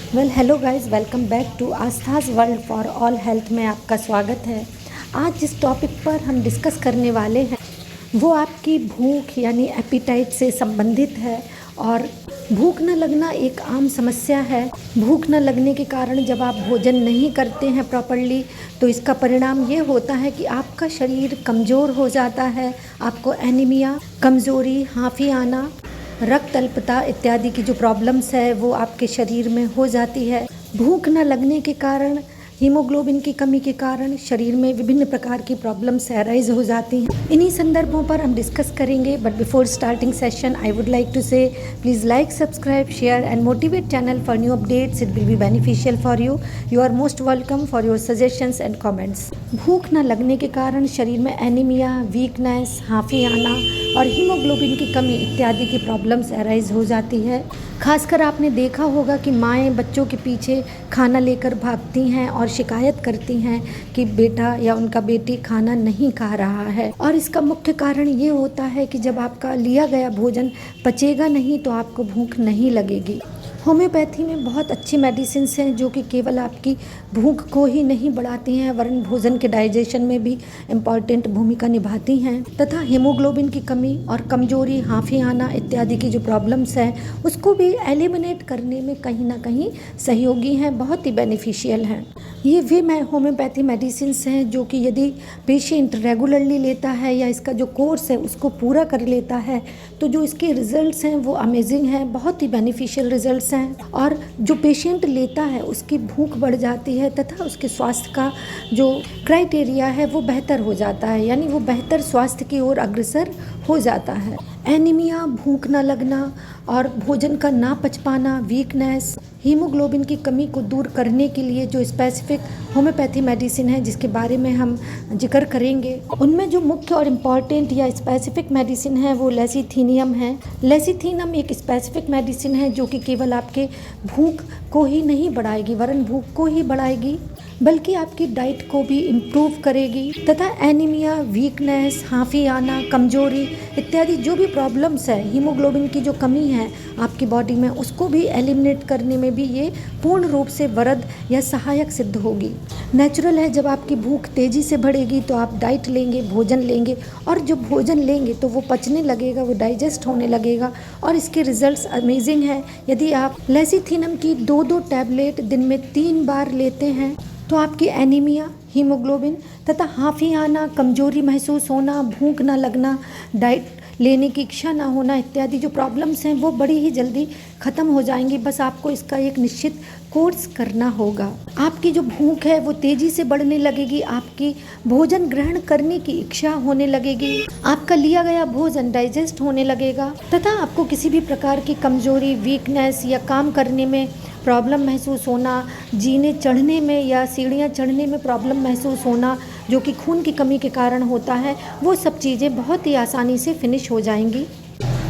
Hello guys, welcome back to Aastha's world for all health में आपका स्वागत है। आज जिस टॉपिक पर हम डिस्कस करने वाले हैं वो आपकी भूख यानी एपिटाइट से संबंधित है। और भूख न लगना एक आम समस्या है। भूख न लगने के कारण जब आप भोजन नहीं करते हैं प्रॉपरली तो इसका परिणाम ये होता है कि आपका शरीर कमज़ोर हो जाता है। आपको एनीमिया, कमज़ोरी, हांफी आना, रक्त अल्पता इत्यादि की जो प्रॉब्लम्स है वो आपके शरीर में हो जाती है। भूख न लगने के कारण, हीमोग्लोबिन की कमी के कारण शरीर में विभिन्न प्रकार की प्रॉब्लम्स अराइज हो जाती हैं। इन्हीं संदर्भों पर हम डिस्कस करेंगे। But before starting session I would like to say please like, subscribe, share and motivate channel for new updates. It will be beneficial for you. You are most welcome for your suggestions and comments. भूख न लगने के कारण शरीर में anaemia, weakness, हांफी आना और haemoglobin की कमी इत्यादि की प्रॉब्लम्स अराइज हो जाती है। खासकर आपने देखा होगा कि माएँ बच्चों के पीछे खाना लेकर भागती हैं और शिकायत करती हैं कि बेटा या उनका बेटी खाना नहीं खा रहा है। और इसका मुख्य कारण ये होता है कि जब आपका लिया गया भोजन पचेगा नहीं तो आपको भूख नहीं लगेगी। होम्योपैथी में बहुत अच्छी मेडिसिन्स हैं जो कि केवल आपकी भूख को ही नहीं बढ़ाती हैं वरन भोजन के डाइजेशन में भी इम्पॉर्टेंट भूमिका निभाती हैं तथा हीमोग्लोबिन की कमी और कमजोरी, हांफी आना इत्यादि की जो प्रॉब्लम्स हैं उसको भी एलिमिनेट करने में कहीं ना कहीं सहयोगी हैं, बहुत ही बेनिफिशियल हैं। ये वे होम्योपैथी मेडिसिन्स हैं जो कि यदि पेशेंट रेगुलरली लेता है या इसका जो कोर्स है उसको पूरा कर लेता है तो जो इसके रिजल्ट्स हैं वो अमेजिंग हैं, बहुत ही बेनिफिशियल रिजल्ट्स हैं। और जो पेशेंट लेता है उसकी भूख बढ़ जाती है तथा उसके स्वास्थ्य का जो क्राइटेरिया है वो बेहतर हो जाता है, यानी वो बेहतर स्वास्थ्य की ओर अग्रसर हो जाता है। एनीमिया, भूख न लगना और भोजन का ना पच पाना, वीकनेस, हीमोग्लोबिन की कमी को दूर करने के लिए जो स्पेसिफिक होम्योपैथी मेडिसिन है जिसके बारे में हम जिक्र करेंगे उनमें जो मुख्य और इम्पॉर्टेंट या स्पेसिफिक मेडिसिन है वो लेसीथीनियम है। लेसीथीनियम एक स्पेसिफिक मेडिसिन है जो कि केवल आपके भूख को ही नहीं बढ़ाएगी वरन भूख को ही बढ़ाएगी बल्कि आपकी डाइट को भी इम्प्रूव करेगी तथा एनीमिया, वीकनेस, हांफी आना, कमजोरी इत्यादि जो भी प्रॉब्लम्स है, हीमोग्लोबिन की जो कमी है आपकी बॉडी में उसको भी एलिमिनेट करने में भी ये पूर्ण रूप से वरद या सहायक सिद्ध होगी। नेचुरल है, जब आपकी भूख तेज़ी से बढ़ेगी तो आप डाइट लेंगे, भोजन लेंगे और जब भोजन लेंगे तो वो पचने लगेगा, वो डाइजेस्ट होने लगेगा और इसके रिजल्ट्स अमेजिंग हैं। यदि आप लेसीथीनियम की 2-2 टैबलेट दिन में 3 बार लेते हैं तो आपकी एनीमिया, हीमोग्लोबिन तथा हांफी आना, कमजोरी महसूस होना, भूख ना लगना, डाइट लेने की इच्छा ना होना इत्यादि जो प्रॉब्लम्स हैं वो बड़ी ही जल्दी ख़त्म हो जाएंगी। बस आपको इसका एक निश्चित कोर्स करना होगा। आपकी जो भूख है वो तेज़ी से बढ़ने लगेगी, आपकी भोजन ग्रहण करने की इच्छा होने लगेगी, आपका लिया गया भोजन डाइजेस्ट होने लगेगा तथा आपको किसी भी प्रकार की कमजोरी, वीकनेस या काम करने में प्रॉब्लम महसूस होना, जीने चढ़ने में या सीढ़ियाँ चढ़ने में प्रॉब्लम महसूस होना जो कि खून की कमी के कारण होता है, वो सब चीज़ें बहुत ही आसानी से फिनिश हो जाएंगी।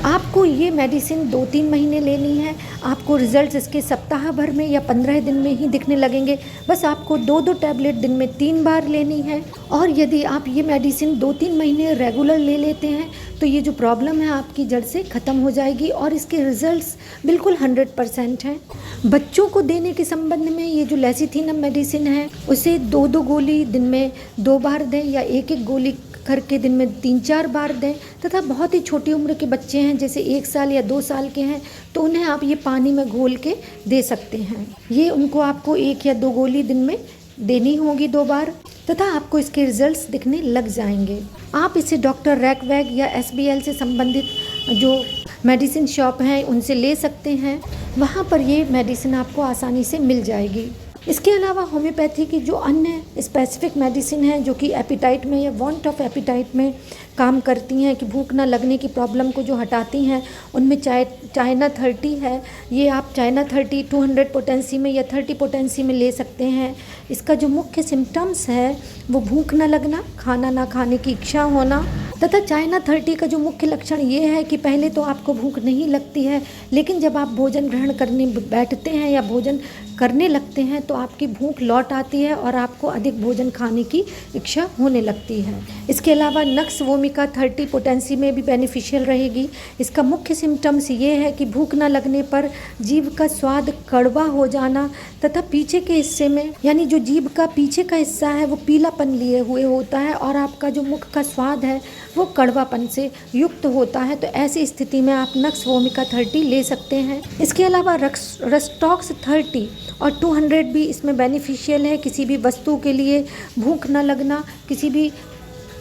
आपको ये मेडिसिन 2-3 महीने लेनी है। आपको रिजल्ट्स इसके सप्ताह भर में या 15 दिन में ही दिखने लगेंगे। बस आपको 2-2 टैबलेट दिन में 3 बार लेनी है और यदि आप ये मेडिसिन 2-3 महीने रेगुलर ले लेते हैं तो ये जो प्रॉब्लम है आपकी जड़ से ख़त्म हो जाएगी और इसके रिजल्ट्स बिल्कुल 100% हैं। बच्चों को देने के संबंध में ये जो लेसीथीनियम मेडिसिन है उसे 2-2 गोली दिन में 2 बार दें या 1-1 गोली करके दिन में 3-4 बार दें तथा बहुत ही छोटी उम्र के बच्चे हैं जैसे 1 साल या 2 साल के हैं तो उन्हें आप ये पानी में घोल के दे सकते हैं। ये उनको आपको 1 या 2 गोली दिन में देनी होगी 2 बार तथा आपको इसके रिजल्ट्स दिखने लग जाएंगे। आप इसे डॉक्टर रैकवैग या SBL से संबंधित जो मेडिसिन शॉप हैं उनसे ले सकते हैं, वहाँ पर ये मेडिसिन आपको आसानी से मिल जाएगी। इसके अलावा होम्योपैथी की जो अन्य स्पेसिफिक मेडिसिन हैं जो कि एपिटाइट में या वांट ऑफ एपिटाइट में काम करती हैं कि भूख ना लगने की प्रॉब्लम को जो हटाती हैं, उनमें चाइना 30 है। ये आप चाइना 30 200 पोटेंसी में या 30 पोटेंसी में ले सकते हैं। इसका जो मुख्य सिम्टम्स है वो भूख ना लगना, खाना ना खाने की इच्छा होना, तथा चाइना 30 का जो मुख्य लक्षण ये है कि पहले तो आपको भूख नहीं लगती है, लेकिन जब आप भोजन ग्रहण करने बैठते हैं या भोजन करने लगते हैं तो आपकी भूख लौट आती है और आपको अधिक भोजन खाने की इच्छा होने लगती है। इसके अलावा नक्स वोमिका 30 पोटेंसी में भी बेनिफिशियल रहेगी। इसका मुख्य सिम्टम्स ये है कि भूख न लगने पर जीभ का स्वाद कड़वा हो जाना तथा पीछे के हिस्से में यानी जो जीभ का पीछे का हिस्सा है वो पीलापन लिए हुए होता है और आपका जो मुख का स्वाद है वो कड़वापन से युक्त होता है। तो ऐसी स्थिति में आप नक्स वोमिका 30 ले सकते हैं। इसके अलावा रस्टॉक्स 30 और 200 भी इसमें बेनिफिशियल है। किसी भी वस्तु के लिए भूख न लगना, किसी भी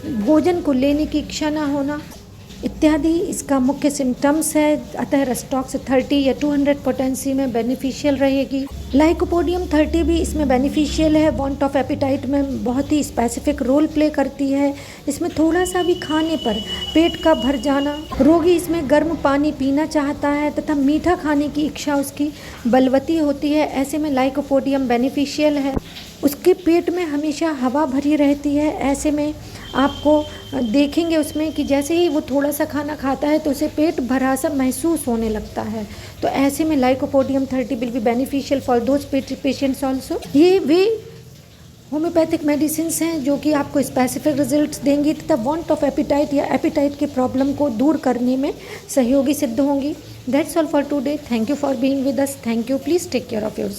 भोजन को लेने की इच्छा न होना इत्यादि इसका मुख्य सिम्टम्स है। अतः रस्टॉक्स 30 या 200 पोटेंसी में बेनिफिशियल रहेगी। लाइकोपोडियम 30 भी इसमें बेनिफिशियल है। वांट ऑफ एपिटाइट में बहुत ही स्पेसिफिक रोल प्ले करती है। इसमें थोड़ा सा भी खाने पर पेट का भर जाना, रोगी इसमें गर्म पानी पीना चाहता है तथा मीठा खाने की इच्छा उसकी बलवती होती है। ऐसे में लाइकोपोडियम बेनिफिशियल है। उसके पेट में हमेशा हवा भरी रहती है। ऐसे में आपको देखेंगे उसमें कि जैसे ही वो थोड़ा सा खाना खाता है तो उसे पेट भरा सा महसूस होने लगता है। तो ऐसे में lycopodium 30 will be beneficial for those patients also. ये वे होम्योपैथिक मेडिसिन हैं जो कि आपको स्पेसिफिक रिजल्ट्स देंगी तथा वांट ऑफ एपिटाइट या एपिटाइट के प्रॉब्लम को दूर करने में सहयोगी सिद्ध होंगी। That's all for today. Thank you for being with us. Thank you. Please take care of yourself.